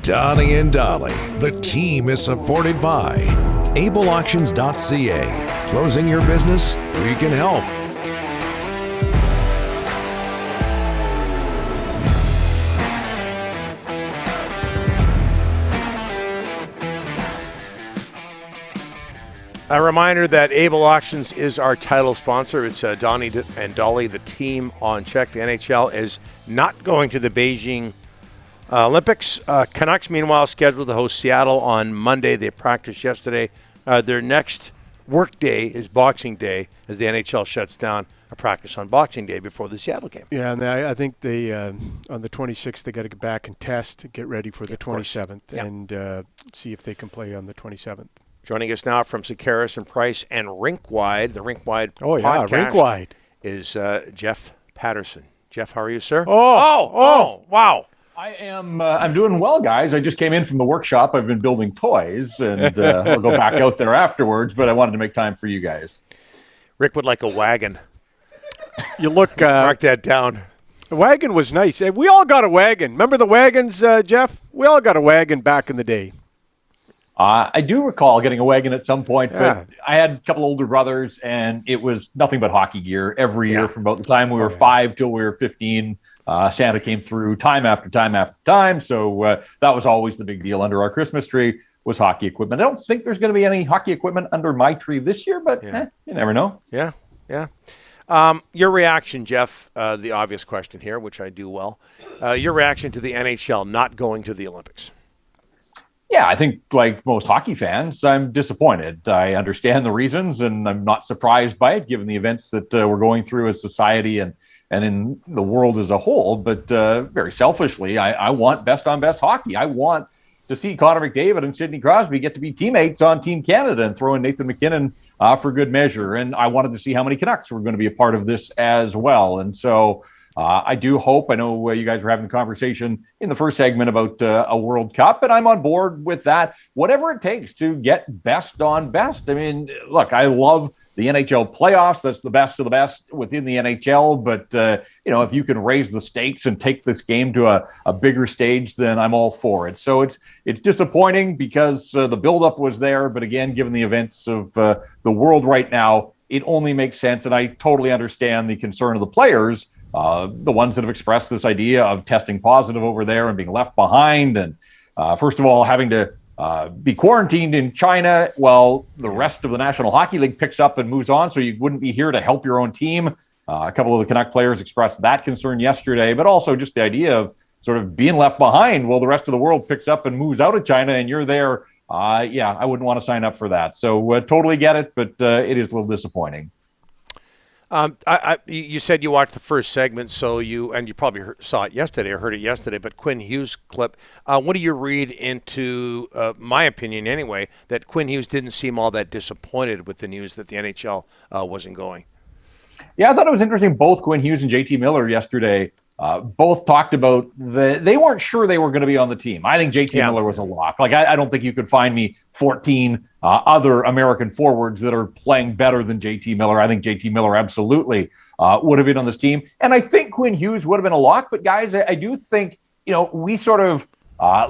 Donnie and Dolly, the team is supported by ableauctions.ca. Closing your business? We can help. A reminder that Able Auctions is our title sponsor. It's Donnie and Dolly, the team on check. The NHL is not going to the Beijing Olympics. Canucks, meanwhile, scheduled to host Seattle on Monday. They practiced yesterday. Their next work day is Boxing Day, as the NHL shuts down a practice on Boxing Day before the Seattle game. Yeah, and I think they on the 26th they got to get back and test, get ready for the 27th, and see if they can play on the 27th. Joining us now from Sekeres and Price and Rinkwide, the Rinkwide podcast Rinkwide is Jeff Paterson. Jeff, how are you, sir? Oh, wow. I am. I'm doing well, guys. I just came in from the workshop. I've been building toys, and I'll go back out there afterwards. But I wanted to make time for you guys. Rick would like a wagon. You look. Mark that down. The wagon was nice. We all got a wagon. Remember the wagons, Jeff? We all got a wagon back in the day. I do recall getting a wagon at some point, but I had a couple older brothers, and it was nothing but hockey gear every year from about the time we were 5 till we were 15. Santa came through time after time after time, so that was always the big deal under our Christmas tree was hockey equipment. I don't think there's going to be any hockey equipment under my tree this year, but you never know. Yeah. Your reaction, Jeff, the obvious question here, which I do well, your reaction to the NHL not going to the Olympics. Yeah, I think like most hockey fans, I'm disappointed. I understand the reasons, and I'm not surprised by it, given the events that we're going through as society and in the world as a whole. But very selfishly, I want best-on-best hockey. I want to see Connor McDavid and Sidney Crosby get to be teammates on Team Canada and throw in Nathan McKinnon for good measure. And I wanted to see how many Canucks were going to be a part of this as well. And so I do hope, I know you guys were having a conversation in the first segment about a World Cup, and I'm on board with that. Whatever it takes to get best on best. I mean, look, I love the NHL playoffs. That's the best of the best within the NHL. But, if you can raise the stakes and take this game to a bigger stage, then I'm all for it. So it's disappointing because the buildup was there. But again, given the events of the world right now, it only makes sense. And I totally understand the concern of the players. The ones that have expressed this idea of testing positive over there and being left behind, and first of all, having to be quarantined in China while the rest of the National Hockey League picks up and moves on, so you wouldn't be here to help your own team. A couple of the Canuck players expressed that concern yesterday, but also just the idea of sort of being left behind while the rest of the world picks up and moves out of China and you're there. I wouldn't want to sign up for that. So totally get it, but it is a little disappointing. You said you watched the first segment, so you probably saw it yesterday or heard it yesterday, but Quinn Hughes clip. What do you read into, my opinion anyway, that Quinn Hughes didn't seem all that disappointed with the news that the NHL wasn't going? Yeah, I thought it was interesting. Both Quinn Hughes and JT Miller yesterday both talked about they weren't sure they were going to be on the team. I think JT Miller was a lock. Like, I don't think you could find me 14 other American forwards that are playing better than JT Miller. I think JT Miller absolutely would have been on this team. And I think Quinn Hughes would have been a lock. But, guys, I do think, we sort of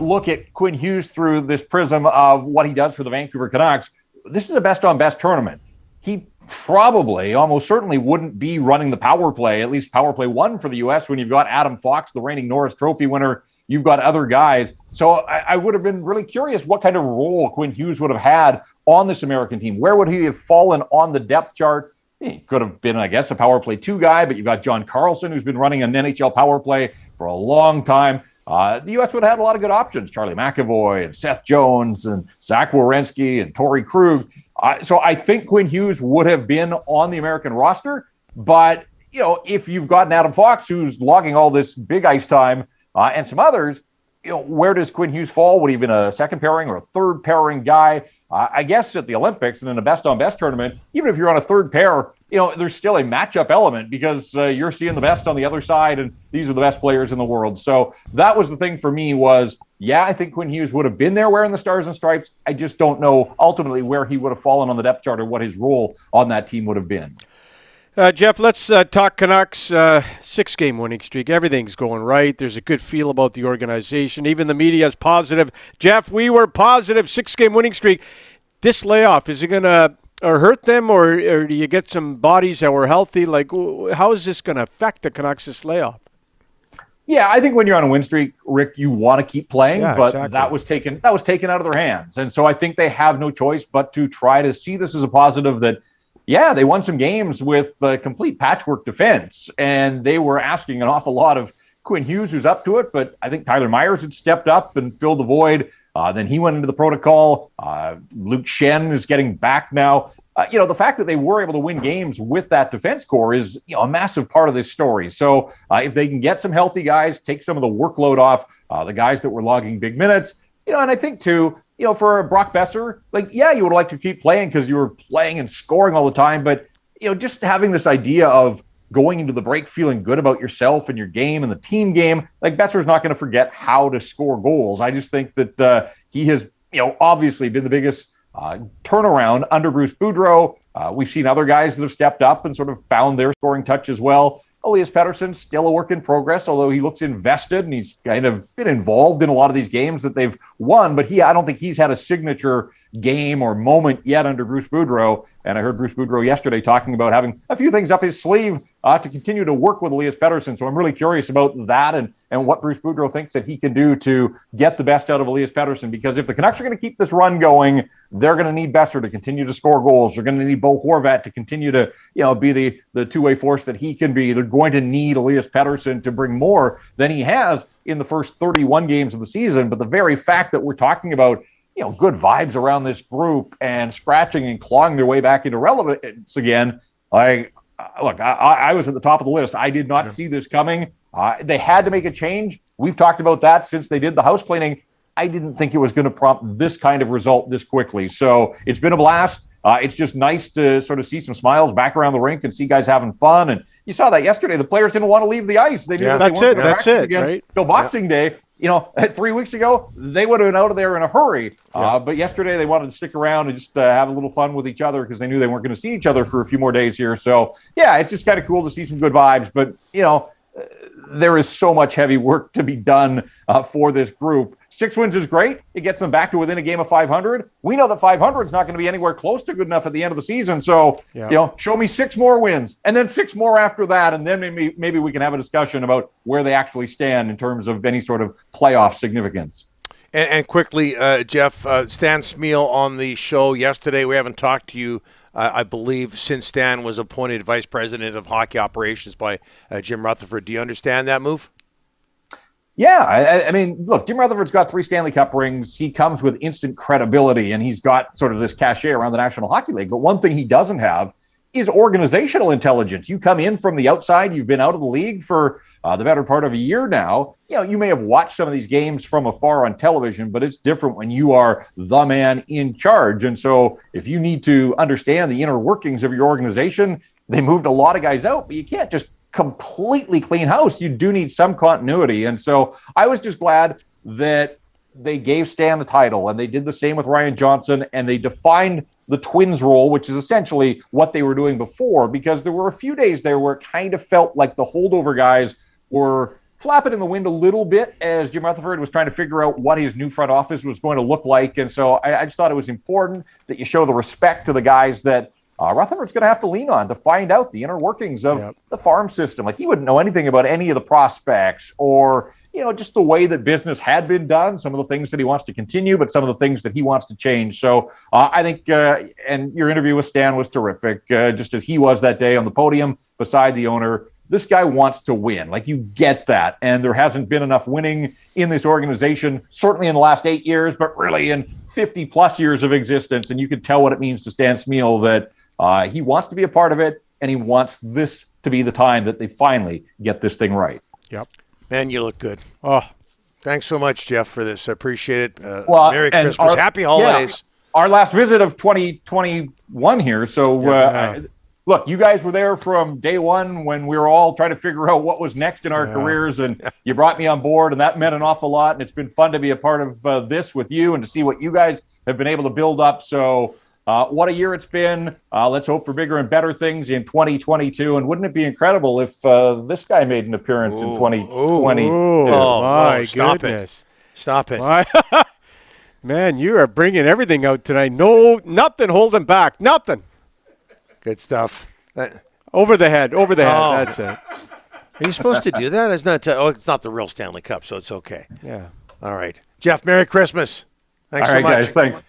look at Quinn Hughes through this prism of what he does for the Vancouver Canucks. This is a best-on-best tournament. He probably, almost certainly wouldn't be running the power play, at least power play one for the U.S. when you've got Adam Fox, the reigning Norris Trophy winner. You've got other guys. So I would have been really curious what kind of role Quinn Hughes would have had on this American team. Where would he have fallen on the depth chart? He could have been, I guess, a power play 2 guy, but you've got John Carlson, who's been running an NHL power play for a long time. The U.S. would have had a lot of good options. Charlie McAvoy and Seth Jones and Zach Werenski and Torrey Krug. So I think Quinn Hughes would have been on the American roster. But, if you've got an Adam Fox who's logging all this big ice time and some others, where does Quinn Hughes fall? Would he have been a second pairing or a third pairing guy? I guess at the Olympics and in a best-on-best tournament, even if you're on a third pair, there's still a matchup element because you're seeing the best on the other side, and these are the best players in the world. So that was the thing for me was, I think Quinn Hughes would have been there wearing the Stars and Stripes. I just don't know ultimately where he would have fallen on the depth chart or what his role on that team would have been. Jeff, let's talk Canucks. 6-game winning streak. Everything's going right. There's a good feel about the organization. Even the media is positive. Jeff, we were positive. 6-game winning streak. This layoff, is it going to hurt them, or do you get some bodies that were healthy? Like, how is this going to affect the Canucks, this layoff? Yeah, I think when you're on a win streak, Rick, you want to keep playing, but exactly. that was taken out of their hands. And so I think they have no choice but to try to see this as a positive that, yeah, they won some games with complete patchwork defense, and they were asking an awful lot of Quinn Hughes, who's up to it, but I think Tyler Myers had stepped up and filled the void. Then he went into the protocol. Luke Shen is getting back now. The fact that they were able to win games with that defense core is, a massive part of this story. So if they can get some healthy guys, take some of the workload off the guys that were logging big minutes, and I think too, for Brock Besser, you would like to keep playing because you were playing and scoring all the time. But, just having this idea of going into the break feeling good about yourself and your game and the team game, Besser's not going to forget how to score goals. I just think that he has, obviously been the biggest turnaround under Bruce Boudreau. We've seen other guys that have stepped up and sort of found their scoring touch as well. Elias Pettersson, still a work in progress, although he looks invested and he's kind of been involved in a lot of these games that they've won. But I don't think he's had a signature game or moment yet under Bruce Boudreau. And I heard Bruce Boudreau yesterday talking about having a few things up his sleeve to continue to work with Elias Pettersson. So I'm really curious about that and what Bruce Boudreau thinks that he can do to get the best out of Elias Pettersson. Because if the Canucks are going to keep this run going, they're going to need Besser to continue to score goals. They're going to need Bo Horvat to continue to, be the two-way force that he can be. They're going to need Elias Pettersson to bring more than he has in the first 31 games of the season. But the very fact that we're talking about good vibes around this group and scratching and clawing their way back into relevance again. I was at the top of the list. I did not see this coming. They had to make a change. We've talked about that since they did the house cleaning. I didn't think it was going to prompt this kind of result this quickly. So it's been a blast. It's just nice to sort of see some smiles back around the rink and see guys having fun. And you saw that yesterday. The players didn't want to leave the ice. They knew that's it, right? Till Boxing Day. 3 weeks ago, they would have been out of there in a hurry. But yesterday, they wanted to stick around and just have a little fun with each other because they knew they weren't going to see each other for a few more days here. So, it's just kind of cool to see some good vibes. But, there is so much heavy work to be done for this group. 6 wins is great. It gets them back to within a game of 500. We know that 500 is not going to be anywhere close to good enough at the end of the season. So, show me 6 more wins and then 6 more after that. And then maybe we can have a discussion about where they actually stand in terms of any sort of playoff significance. And quickly, Jeff, Stan Smeal on the show yesterday. We haven't talked to you, I believe, since Stan was appointed vice president of hockey operations by Jim Rutherford. Do you understand that move? Yeah, I mean, look, Jim Rutherford's got 3 Stanley Cup rings. He comes with instant credibility, and he's got sort of this cachet around the National Hockey League. But one thing he doesn't have is organizational intelligence. You come in from the outside. You've been out of the league for the better part of a year now. You may have watched some of these games from afar on television, but it's different when you are the man in charge. And so if you need to understand the inner workings of your organization, they moved a lot of guys out, but you can't just completely clean house. You do need some continuity. And so I was just glad that they gave Stan the title, and they did the same with Ryan Johnson, and they defined the Twins role, which is essentially what they were doing before, because there were a few days there where it kind of felt like the holdover guys were flapping in the wind a little bit as Jim Rutherford was trying to figure out what his new front office was going to look like. And so I just thought it was important that you show the respect to the guys that Rutherford's going to have to lean on to find out the inner workings of the farm system. Like, he wouldn't know anything about any of the prospects or, just the way that business had been done, some of the things that he wants to continue, but some of the things that he wants to change. So I think, and your interview with Stan was terrific, just as he was that day on the podium beside the owner. This guy wants to win. Like, you get that. And there hasn't been enough winning in this organization, certainly in the last 8 years, but really in 50 plus years of existence. And you can tell what it means to Stan Smeal that he wants to be a part of it, and he wants this to be the time that they finally get this thing right. Yep. Man, you look good. Oh, thanks so much, Jeff, for this. I appreciate it. Well, Merry Christmas. Happy holidays. Yeah, our last visit of 2021 here. So, look, you guys were there from day one when we were all trying to figure out what was next in our careers, and you brought me on board, and that meant an awful lot, and it's been fun to be a part of this with you and to see what you guys have been able to build up. So, What a year it's been. Let's hope for bigger and better things in 2022. And wouldn't it be incredible if this guy made an appearance in 2020? My stop goodness. Stop it. Man, you are bringing everything out tonight. No, nothing holding back. Nothing. Good stuff. Over the head. That's it. Are you supposed to do that? It's not. It's not the real Stanley Cup, so it's okay. Yeah. All right, Jeff. Merry Christmas. Thanks All so right, much. guys. Thanks.